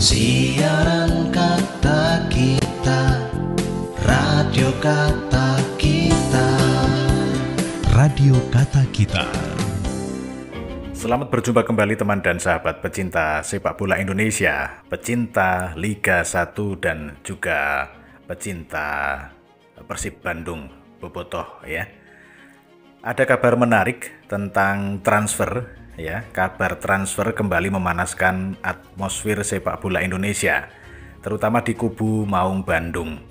Siaran kata kita, radio kata kita. Radio Kata Kita. Selamat berjumpa kembali teman dan sahabat pecinta sepak bola Indonesia, pecinta Liga 1 dan juga pecinta Persib Bandung Bobotoh ya. Ada kabar menarik tentang transfer ya. Kabar transfer kembali memanaskan atmosfer sepak bola Indonesia, terutama di kubu Maung Bandung.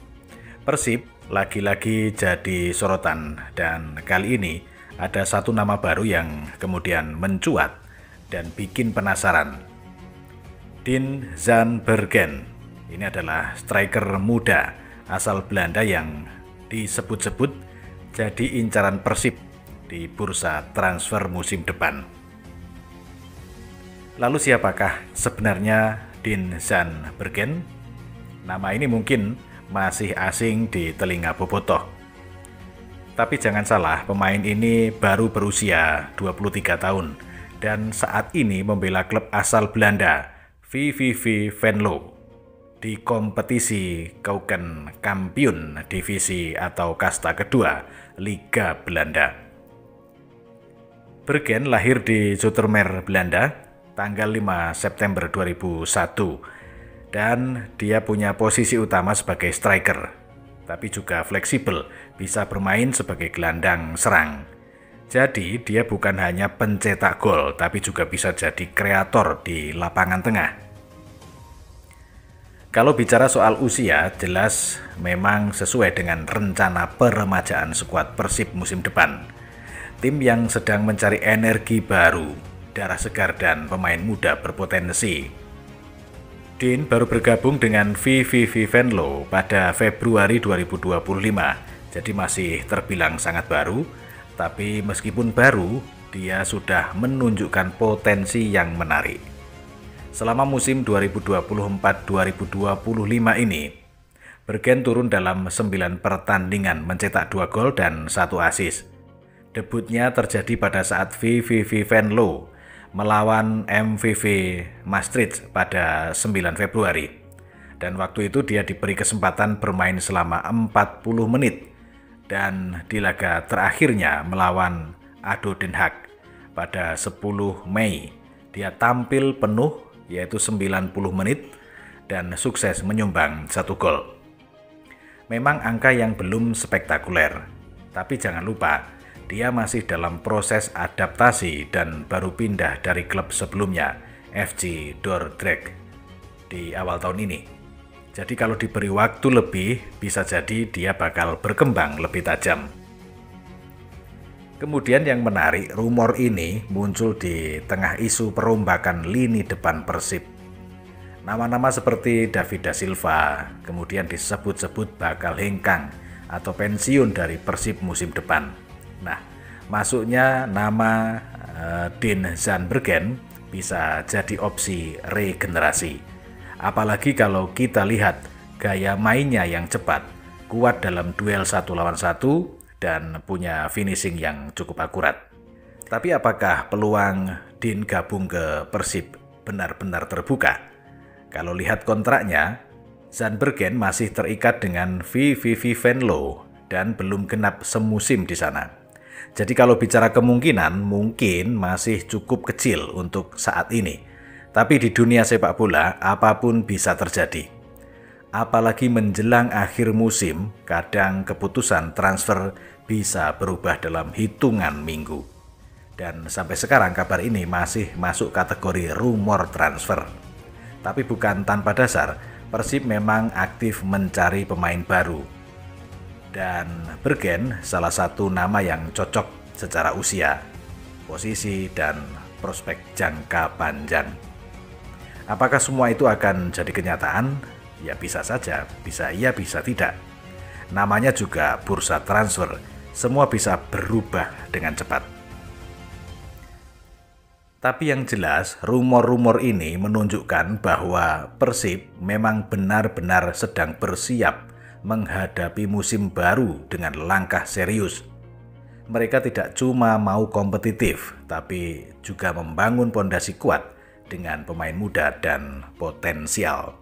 Persib lagi-lagi jadi sorotan dan kali ini ada satu nama baru yang kemudian mencuat dan bikin penasaran. Dean Zandbergen. Ini adalah striker muda asal Belanda yang disebut-sebut jadi incaran Persib di bursa transfer musim depan. Lalu siapakah sebenarnya Dean Zandbergen? Nama ini mungkin masih asing di telinga Bobotoh. Tapi jangan salah, pemain ini baru berusia 23 tahun dan saat ini membela klub asal Belanda, VVV Venlo, di kompetisi Keukenkampioen divisi atau kasta kedua Liga Belanda. Bergen lahir di Zoetermeer, Belanda, tanggal 5 September 2001 dan dia punya posisi utama sebagai striker, tapi juga fleksibel, bisa bermain sebagai gelandang serang. Jadi dia bukan hanya pencetak gol, tapi juga bisa jadi kreator di lapangan tengah. Kalau bicara soal usia, jelas memang sesuai dengan rencana peremajaan skuad Persib musim depan. Tim yang sedang mencari energi baru, darah segar dan pemain muda berpotensi. Dean baru bergabung dengan VVV Venlo pada Februari 2025, jadi masih terbilang sangat baru, tapi meskipun baru, dia sudah menunjukkan potensi yang menarik. Selama musim 2024-2025 ini, Bergen turun dalam 9 pertandingan mencetak 2 gol dan 1 assist. Debutnya terjadi pada saat VVV Venlo melawan MVV Maastricht pada 9 Februari. Dan waktu itu dia diberi kesempatan bermain selama 40 menit. Dan di laga terakhirnya melawan ADO Den Haag pada 10 Mei, dia tampil penuh yaitu 90 menit dan sukses menyumbang 1 gol. Memang angka yang belum spektakuler, tapi jangan lupa dia masih dalam proses adaptasi dan baru pindah dari klub sebelumnya, FC Dordrecht, di awal tahun ini. Jadi kalau diberi waktu lebih, bisa jadi dia bakal berkembang lebih tajam. Kemudian yang menarik, rumor ini muncul di tengah isu perombakan lini depan Persib. Nama-nama seperti David da Silva, kemudian disebut-sebut bakal hengkang atau pensiun dari Persib musim depan. Nah, masuknya nama Dean Zandbergen bisa jadi opsi regenerasi. Apalagi kalau kita lihat gaya mainnya yang cepat, kuat dalam duel 1 lawan 1, dan punya finishing yang cukup akurat. Tapi apakah peluang Dean gabung ke Persib benar-benar terbuka? Kalau lihat kontraknya, Zandbergen masih terikat dengan VVV Venlo dan belum genap semusim di sana. Jadi kalau bicara kemungkinan, mungkin masih cukup kecil untuk saat ini. Tapi di dunia sepak bola, apapun bisa terjadi. Apalagi menjelang akhir musim, kadang keputusan transfer bisa berubah dalam hitungan minggu. Dan sampai sekarang kabar ini masih masuk kategori rumor transfer. Tapi bukan tanpa dasar, Persib memang aktif mencari pemain baru. Dan Bergen salah satu nama yang cocok secara usia, posisi, dan prospek jangka panjang. Apakah semua itu akan jadi kenyataan? Ya bisa saja, bisa iya, bisa tidak. Namanya juga bursa transfer, semua bisa berubah dengan cepat. Tapi yang jelas, rumor-rumor ini menunjukkan bahwa Persib memang benar-benar sedang bersiap menghadapi musim baru dengan langkah serius. Mereka tidak cuma mau kompetitif, tapi juga membangun pondasi kuat dengan pemain muda dan potensial.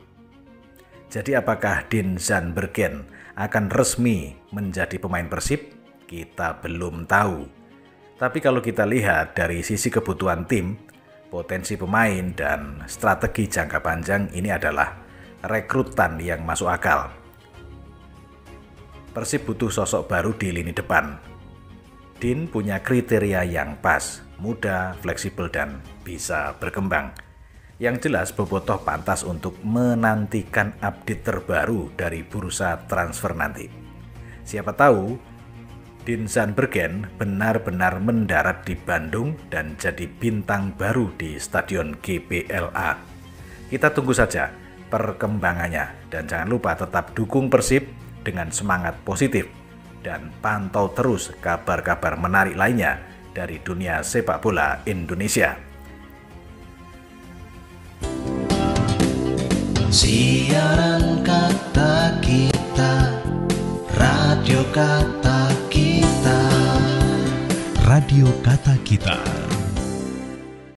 Jadi apakah Dean Zandbergen akan resmi menjadi pemain Persib? Kita belum tahu. Tapi kalau kita lihat dari sisi kebutuhan tim, potensi pemain dan strategi jangka panjang, ini adalah rekrutan yang masuk akal. Persib butuh sosok baru di lini depan. Dean punya kriteria yang pas, muda, fleksibel, dan bisa berkembang. Yang jelas Bobotoh pantas untuk menantikan update terbaru dari bursa transfer nanti. Siapa tahu Dean Zandbergen benar-benar mendarat di Bandung dan jadi bintang baru di Stadion GBLA. Kita tunggu saja perkembangannya dan jangan lupa tetap dukung Persib dengan semangat positif dan pantau terus kabar-kabar menarik lainnya dari dunia sepak bola Indonesia. Siaran Kata Kita, Radio Kata Kita. Radio Kata Kita.